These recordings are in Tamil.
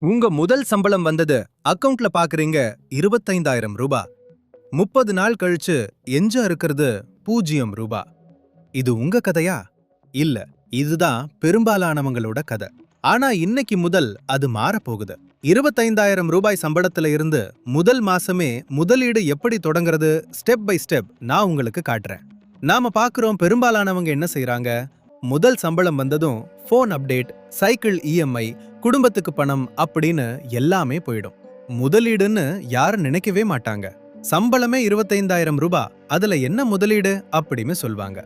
உங்க முதல் சம்பளம் வந்தது அக்கவுண்ட்ல பாக்குறீங்க 25,000 ரூபா. 30 நாள் கழிச்சு எஞ்ச இருக்கிறது 0 ரூபா. இது உங்க கதையா? இல்ல, இதுதான் பெரும்பாலானவங்களோட கதை. ஆனா இன்னைக்கு முதல் அது மாறப்போகுது. 25,000 ரூபாய் சம்பளத்துல இருந்து முதல் மாசமே முதலீடு எப்படி தொடங்குறது ஸ்டெப் பை ஸ்டெப் நான் உங்களுக்கு காட்டுறேன். நாம பாக்குறோம் பெரும்பாலானவங்க என்ன செய்றாங்க? முதல் சம்பளம் வந்ததும் போன் அப்டேட், சைக்கிள் இஎம்ஐ, குடும்பத்துக்கு பணம் அப்படின்னு எல்லாமே போயிடும். முதலீடுன்னு யாரும் நினைக்கவே மாட்டாங்க. சம்பளமே 25,000 ரூபா, அதுல என்ன முதலீடு அப்படின்னு சொல்வாங்க.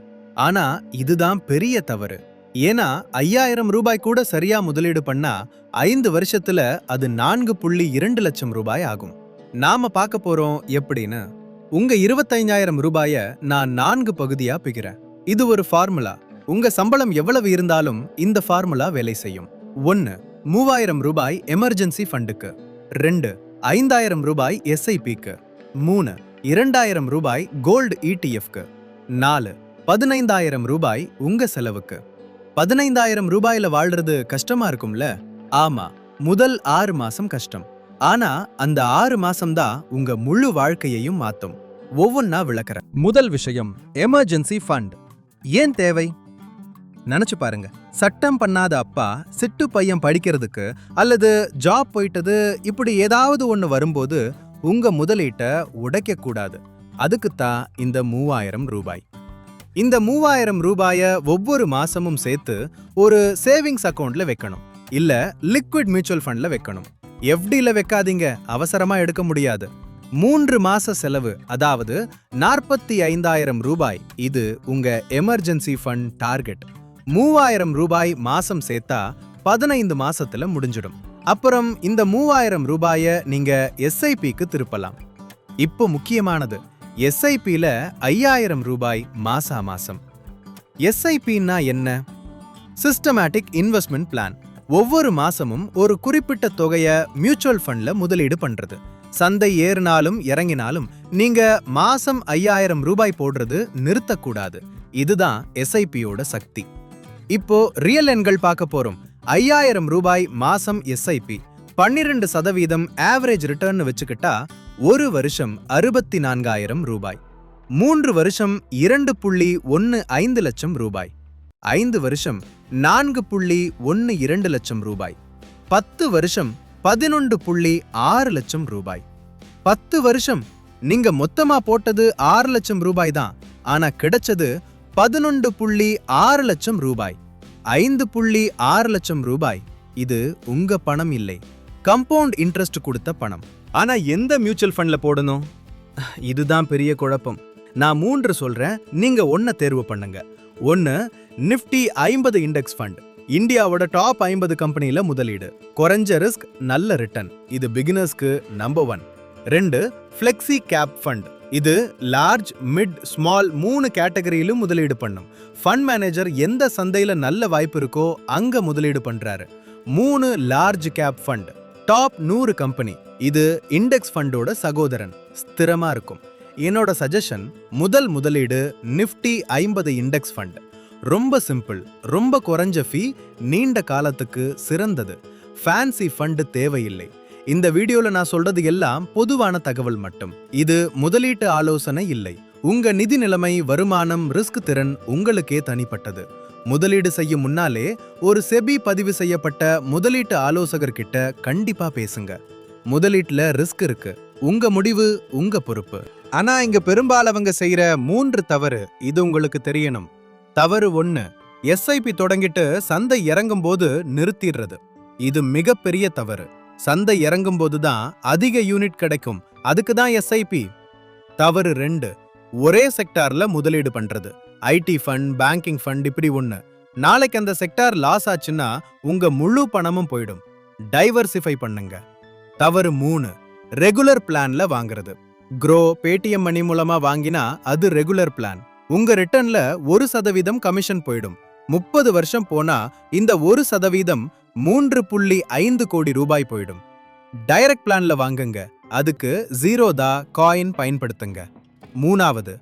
ஆனா இதுதான் பெரிய தவறு. ஏன்னா 5,000 ரூபாய் கூட சரியா முதலீடு பண்ணா 5 வருஷத்துல அது 4.2 லட்சம் ரூபாய் ஆகும். நாம பார்க்க போறோம் எப்படின்னு. உங்க 25,000 ரூபாய நான் 4 பகுதியா பிக்கிறேன். இது ஒரு ஃபார்முலா. உங்க சம்பளம் எவ்வளவு இருந்தாலும் இந்த ஃபார்முலா வேலை செய்யும். 1. 3,000 ரூபாய் எமர்ஜென்சி ஃபண்டுக்கு. 2. 5,000 ரூபாய் எஸ்ஐபிக்கு. 3. 2,000 ரூபாய் கோல்டு இடிஎஃப்க்கு. 4. 15,000 ரூபாய் உங்க செலவுக்கு. 15,000 ரூபாயில வாழ்றது கஷ்டமா இருக்கும்ல? ஆமா, முதல் 6 மாசம் கஷ்டம். ஆனா அந்த 6 மாசம் தான் உங்க முழு வாழ்க்கையையும் மாத்தும். ஒவ்வொன்னா விளக்குறேன். முதல் விஷயம், எமர்ஜென்சி ஃபண்ட் ஏன் தேவை? நினைச்சு பாருங்க. சட்டம் பண்ணாத அப்பா சிட்டு பையன் படிக்கிறதுக்கு அல்லது ஜாப் போயிட்டது இப்படி ஏதாவது ஒண்ணு வரும்போது உங்க முதலீட்டை உடைக்க கூடாது. அதுக்குத்தான் இந்த 3,000 ரூபாய். இந்த 3,000 ரூபாய ஒவ்வொரு மாசமும் சேர்த்து ஒரு சேவிங்ஸ் அக்கவுண்ட்ல வைக்கணும். இல்ல லிக்விட் மியூச்சுவல் ஃபண்ட்ல வைக்கணும். எஃப்டில வைக்காதீங்க, அவசரமா எடுக்க முடியாது. 3 மாச செலவு, அதாவது 45,000 ரூபாய். இது உங்க எமர்ஜென்சி ஃபண்ட் டார்கெட். 3,000 ரூபாய் மாசம் சேர்த்தா 15 மாசத்துல முடிஞ்சிடும். அப்புறம் இந்த 3,000 ரூபாய நீங்க எஸ்ஐபிக்கு திருப்பலாம். இப்போ முக்கியமானது, எஸ்ஐபில 5,000 ரூபாய் மாசா மாசம். எஸ்ஐபின்னா என்ன? Systematic investment plan. ஒவ்வொரு மாசமும் ஒரு குறிப்பிட்ட தொகைய மியூச்சுவல் ஃபண்ட்ல முதலீடு பண்றது. சந்தை ஏறினாலும் இறங்கினாலும் நீங்க மாசம் 5,000 ரூபாய் போடுறது நிறுத்தக்கூடாது. இதுதான் எஸ்ஐபியோட சக்தி. இப்போ ரியல் எண்கள் பார்க்க போறோம். 5,000 ரூபாய் மாசம் எஸ்ஐபி 12% ஆவரேஜ் ரிட்டர்ன் வச்சுக்கிட்டா ஒரு வருஷம் 64,000 ரூபாய். 3 வருஷம் 2.15 லட்சம் ரூபாய். 5 வருஷம் 4.12 லட்சம் ரூபாய். 10 வருஷம் 11.6 லட்சம் ரூபாய். 10 வருஷம் நீங்க மொத்தமா போட்டது 6 லட்சம் ரூபாய் தான். ஆனா கிடைச்சது 11.6 லட்சம் ரூபாய். 5.6 லட்சம் ரூபாய். இது உங்க பணம் இல்லை, கம்பவுண்ட் இன்ட்ரெஸ்ட் கொடுத்த பணம். ஆனா எந்த மியூச்சுவல் ஃபண்ட்ல போடணும்? இதுதான் பெரிய குழப்பம். நான் 3 சொல்றேன், நீங்க ஒன்ன தேர்வு பண்ணுங்க. 1. Nifty 50 index fund. இந்தியாவோட டாப் 50 கம்பெனில முதலீடு. குறைஞ்ச ரிஸ்க், நல்ல ரிட்டர்ன். இது பிகினர்ஸ்க்கு நம்பர் 1. 2. Flexi cap fund. இது லார்ஜ், மிட், ஸ்மால் 3 கேட்டகரியிலும் முதலீடு பண்ணும். ஃபண்ட் மேனேஜர் எந்த சந்தையில நல்ல வாய்ப்பு இருக்கோ அங்க முதலீடு பண்றாரு. 3. Large cap fund. Top 100 company. இது இண்டெக்ஸ் ஃபண்டோட சகோதரன், ஸ்திரமா இருக்கும். என்னோட சஜஷன், முதல் முதலீடு நிஃப்டி 50 இண்டெக்ஸ் ஃபண்ட். ரொம்ப சிம்பிள், ரொம்ப குறைஞ்ச ஃபீ, நீண்ட காலத்துக்கு சிறந்தது. ஃபேன்சி ஃபண்ட் தேவையில்லை. இந்த வீடியோல நான் சொல்றது எல்லாம் பொதுவான தகவல் மட்டும். இது முதலீட்டு ஆலோசனை இல்லை. உங்க நிதி நிலைமை, வருமானம், ரிஸ்க் திறன் உங்களுக்கே தனிப்பட்டது. முதலீடு செய்யும் முன்னாலே ஒரு செபி பதிவு செய்யப்பட்ட முதலீட்டு ஆலோசகர்கிட்ட கண்டிப்பா பேசுங்க. முதலீட்டுல ரிஸ்க் இருக்கு, உங்க முடிவு உங்க பொறுப்பு. ஆனா இங்க பெரும்பாலவங்க செய்யற 3 தவறு இது உங்களுக்கு தெரியணும். தவறு 1, எஸ்ஐபி தொடங்கிட்டு சந்தை இறங்கும் போது நிறுத்திடுறது. இது மிகப்பெரிய தவறு. சந்தை இறங்கும் போதுதான் அதிக யூனிட் கிடைக்கும், அதுக்கு தான் எஸ்ஐபி. தவறு 2, ஒரே செக்டார்ல முதலீடு பண்றது. ஐடி ஃபண்ட், பேங்கிங் ஃபண்ட், இப்படி ஒண்ணு. நாளைக்கு அந்த செக்டார் லாஸ் ஆச்சுன்னா உங்க முழு பணமும் போயிடும். டைவர்சிஃபை பண்ணுங்க. தவறு 3, ரெகுலர் பிளான்ல வாங்குறது. க்ரோ, பேடிஎம் மணி மூலமா வாங்கினா அது ரெகுலர் பிளான். உங்க ரிட்டர்ன்ல 1% கமிஷன் போயிடும். 30 வருஷம் போனா இந்த 1% 3.5 கோடி ரூபாய் போயிடும். டைரக்ட் பிளான்ல வாங்குங்க, அதுக்கு ஜீரோதா காயின் பயன்படுத்துங்க. 3.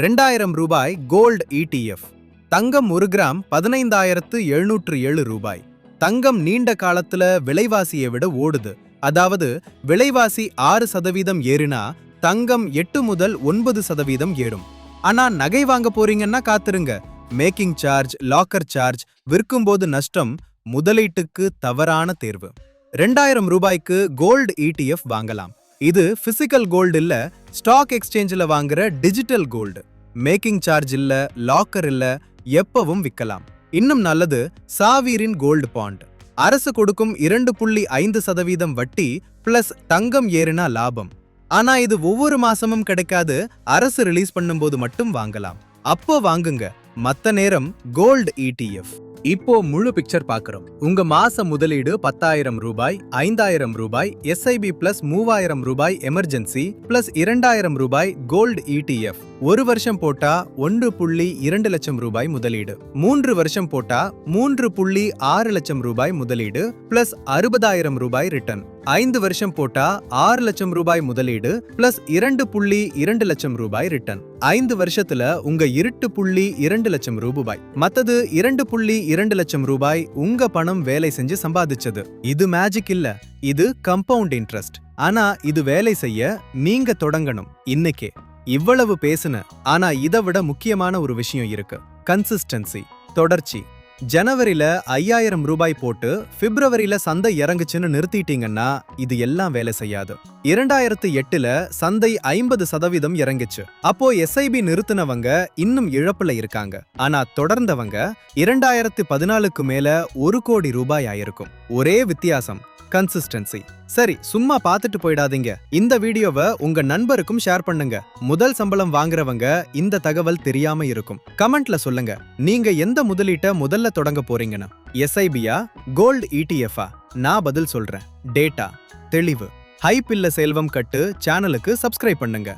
2,000 ரூபாய் கோல்டு இடிஎஃப். தங்கம் 1 கிராம் 15,707 ரூபாய். தங்கம் நீண்ட காலத்துல விலைவாசியை விட ஓடுது. அதாவது விலைவாசி 6% ஏறினா தங்கம் 8 முதல் 9% ஏறும். ஆனா நகை வாங்க போறீங்கன்னா காத்துருங்க. மேக்கிங் சார்ஜ், லாக்கர் சார்ஜ், விற்கும்போது நஷ்டம் முதலீட்டுக்கு தவறான தேர்வு. 2000 ரூபாய்க்கு கோல்டு ETF வாங்கலாம். இது பிசிக்கல் கோல்டு இல்ல, ஸ்டாக் எக்ஸ்சேஞ்சில் வாங்குற டிஜிட்டல் கோல்டு. மேக்கிங் சார்ஜ் இல்ல, லாக்கர் இல்ல, எப்பவும் விற்கலாம். இன்னும் நல்லது சாவீரின் கோல்டு பாண்ட். அரசு கொடுக்கும் 2.5% வட்டி பிளஸ் தங்கம் ஏறினா லாபம். ஆனா இது ஒவ்வொரு மாசமும் கிடைக்காது, அரசு ரிலீஸ் பண்ணும்போது மட்டும் வாங்கலாம். அப்போ வாங்குங்க. மத்த நேரம் கோல்டு ETF. இப்போ முழு பிக்சர் பார்க்கிறோம். உங்க மாச முதலீடு 10,000 ரூபாய், 5,000 ரூபாய், SIB பிளஸ் 3,000 ரூபாய் எமர்ஜென்சி பிளஸ் 2,000 ரூபாய் கோல்டு ETF. ஒரு வருஷம் போட்டா 1.2 லட்சம் ரூபாய் முதலீடு. 3 வருஷம் போட்டா 3.6 லட்சம் ரூபாய் முதலீடு பிளஸ் 60,000 ரூபாய் ரிட்டர்ன். 5 வருஷம் போட்டா 6 லட்சம் ரூபாய் முதலீடு பிளஸ் 2.2 லட்சம் ரூபாய் ரிட்டர்ன். 5 வருஷத்துல உங்க 2.2 லட்சம் ரூபாய். மத்தது 2.2 லட்சம் ரூபாய் உங்க பணம் வேலை செஞ்சு சம்பாதிச்சது. இது மேஜிக் இல்ல, இது கம்பவுண்ட் இன்ட்ரெஸ்ட். ஆனா இது வேலை செய்ய நீங்க தொடங்கணும் இன்னைக்கே. இவ்வளவு பேசுன, ஆனா இதை விட முக்கியமான ஒரு விஷயம் இருக்கு. கன்சிஸ்டன்சி, தொடர்ச்சி. ஜனவரில 5,000 ரூபாய் போட்டு பிப்ரவரியில சந்தை இறங்குச்சுன்னு நிறுத்திட்டீங்கன்னா இது எல்லாம் வேலை செய்யாது. 2008ல சந்தை 50% இறங்குச்சு. அப்போ SIB நிறுத்தினவங்க இன்னும் இழப்புல இருக்காங்க. ஆனா தொடர்ந்தவங்க 2014க்கு மேல 1 கோடி ரூபாய் ஆயிருக்கும். ஒரே வித்தியாசம், கன்சிஸ்டன்சி. சரி, சும்மா பார்த்துட்டு போயிடாதீங்க. இந்த வீடியோவை உங்க நண்பருக்கும் ஷேர் பண்ணுங்க. முதல் சம்பளம் வாங்குறவங்க இந்த தகவல் தெரியாம இருக்கும். கமெண்ட்ல சொல்லுங்க, நீங்க எந்த முதலீட்டை முதல்ல தொடங்க போறீங்கன்னு. SIBயா, கோல்டு ETFஆ? நான் பதில் சொல்றேன். டேட்டா, தெளிவு, ஹைப் இல்ல செல்வம் கட்டு சேனலுக்கு சப்ஸ்கிரைப் பண்ணுங்க.